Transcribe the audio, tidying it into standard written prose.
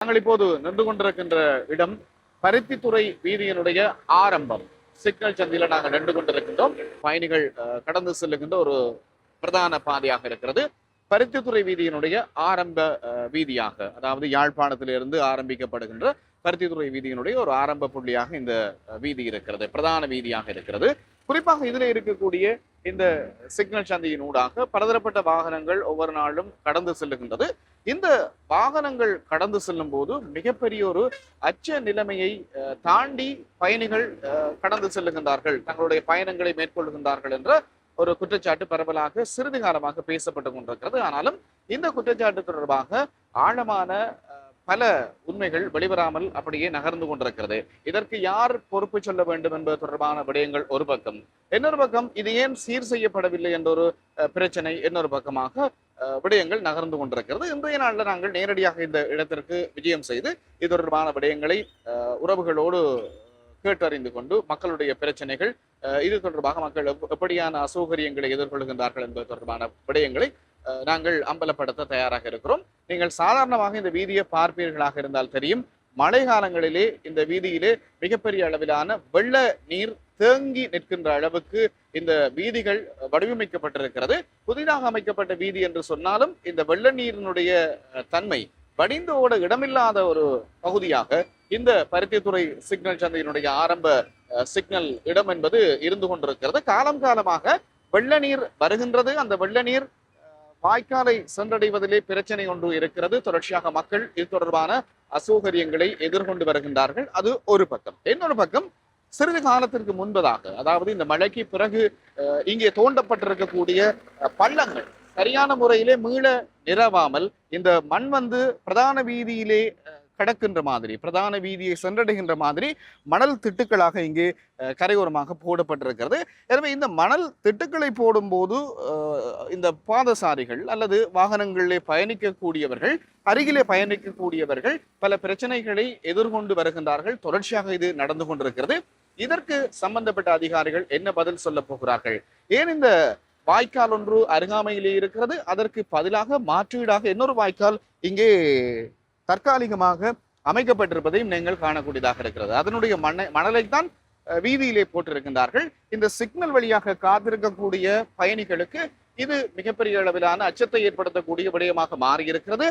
நாங்கள் இப்போது நின்று கொண்டிருக்கின்ற இடம் பருத்தித்துறை வீதியினுடைய ஆரம்பம். சிக்னல் சந்தியில நாங்கள் நின்று கொண்டிருக்கின்றோம். பயணிகள் கடந்து செல்லுகின்ற ஒரு பிரதான பாதையாக இருக்கிறது. பருத்தித்துறை வீதியினுடைய ஆரம்ப வீதியாக, அதாவது யாழ்ப்பாணத்திலிருந்து ஆரம்பிக்கப்படுகின்ற பருத்தித்துறை வீதியினுடைய ஒரு ஆரம்ப புள்ளியாக இந்த வீதி இருக்கிறது, பிரதான வீதியாக இருக்கிறது. குறிப்பாக இதுல இருக்கக்கூடிய இந்த சிக்னல் சந்தியின் ஊடாக பலதரப்பட்ட வாகனங்கள் ஒவ்வொரு நாளும் கடந்து செல்லுகின்றது. இந்த வாகனங்கள் கடந்து செல்லும் போது மிகப்பெரிய ஒரு அச்ச நிலைமையை தாண்டி பயணிகள் கடந்து செல்லுகின்றார்கள், தங்களுடைய பயணங்களை மேற்கொள்கின்றார்கள் என்ற ஒரு குற்றச்சாட்டு பரவலாக சிறிது காலமாக பேசப்பட்டு கொண்டிருக்கிறது. ஆனாலும் இந்த குற்றச்சாட்டு தொடர்பாக ஆழமான பல உண்மைகள் வெளிவராமல் அப்படியே நகர்ந்து கொண்டிருக்கிறது. இதற்கு யார் பொறுப்பு சொல்ல வேண்டும் என்பது தொடர்பான விடயங்கள் ஒரு பக்கம், இன்னொரு பக்கம் இது ஏன் சீர் செய்யப்படவில்லை என்ற ஒரு பிரச்சனை இன்னொரு பக்கமாக விடயங்கள் நகர்ந்து கொண்டிருக்கிறது. இன்றைய நாளில் நாங்கள் நேரடியாக இந்த இடத்திற்கு விஜயம் செய்து இது தொடர்பான விடயங்களை உறவுகளோடு கேட்டறிந்து கொண்டு மக்களுடைய பிரச்சனைகள், இது தொடர்பாக மக்கள் எப்படியான அசௌகரியங்களை எதிர்கொள்கின்றார்கள் என்பது தொடர்பான விடயங்களை நாங்கள் அம்பலப்படுத்த தயாராக இருக்கிறோம். நீங்கள் சாதாரணமாக இந்த வீதியை பார்ப்பீர்களாக இருந்தால் தெரியும், மழை காலங்களிலே இந்த வீதியிலே மிகப்பெரிய அளவிலான வெள்ள நீர் தேங்கி நிற்கின்ற அளவுக்கு இந்த வீதிகள் வடிவமைக்கப்பட்டிருக்கிறது. புதிதாக அமைக்கப்பட்ட வீதி என்று சொன்னாலும் இந்த வெள்ள நீரினுடைய தன்மை வடிந்து ஓட இடமில்லாத ஒரு பகுதியாக இந்த பருத்தித்துறை சிக்னல் சந்தையினுடைய ஆரம்ப சிக்னல் இடம் என்பது இருந்து கொண்டிருக்கிறது. காலம் காலமாக வெள்ள நீர் வருகின்றது. அந்த வெள்ள நீர் வாய்க்காலை சென்றடைவதிலே பிரச்சனை ஒன்று இருக்கிறது. தொடர்ச்சியாக மக்கள் இது தொடர்பான அசௌகரியங்களை எதிர்கொண்டு வருகின்றார்கள். அது ஒரு பக்கம். இன்னொரு பக்கம், சிறிது காலத்திற்கு முன்பதாக, அதாவது இந்த மழைக்கு பிறகு இங்கே தோண்டப்பட்டிருக்கக்கூடிய பள்ளங்கள் சரியான முறையிலே மீள நிரவாமல் இந்த மண் பிரதான வீதியிலே கடக்கின்ற மாதிரி, பிரதான வீதியை சென்றடைகின்ற மாதிரி மணல் திட்டுக்களாக இங்கே கரையோரமாக போடப்பட்டிருக்கிறது. எனவே இந்த மணல் திட்டுக்களை போடும்போது இந்த பாதசாரிகள் அல்லது வாகனங்களிலே பயணிக்கக்கூடியவர்கள், அருகிலே பயணிக்கக்கூடியவர்கள் பல பிரச்சனைகளை எதிர்கொண்டு வருகின்றார்கள். தொடர்ச்சியாக இது நடந்து கொண்டிருக்கிறது. இதற்கு சம்பந்தப்பட்ட அதிகாரிகள் என்ன பதில் சொல்ல போகிறார்கள்? ஏன் இந்த வாய்க்கால் ஒன்று அருகாமையிலே இருக்கிறது, அதற்கு பதிலாக மாற்றீடாக இன்னொரு வாய்க்கால் இங்கே தற்காலிகமாக அமைக்கப்பட்டிருப்பதையும் நீங்கள் காணக்கூடியதாக இருக்கிறது. அதனுடைய மணலைத்தான் வீதியிலே போட்டிருக்கின்றார்கள். இந்த சிக்னல் வழியாக காத்திருக்கக்கூடிய பயணிகளுக்கு இது மிகப்பெரிய அளவிலான அச்சத்தை ஏற்படுத்தக்கூடிய விடயமாக மாறியிருக்கிறது.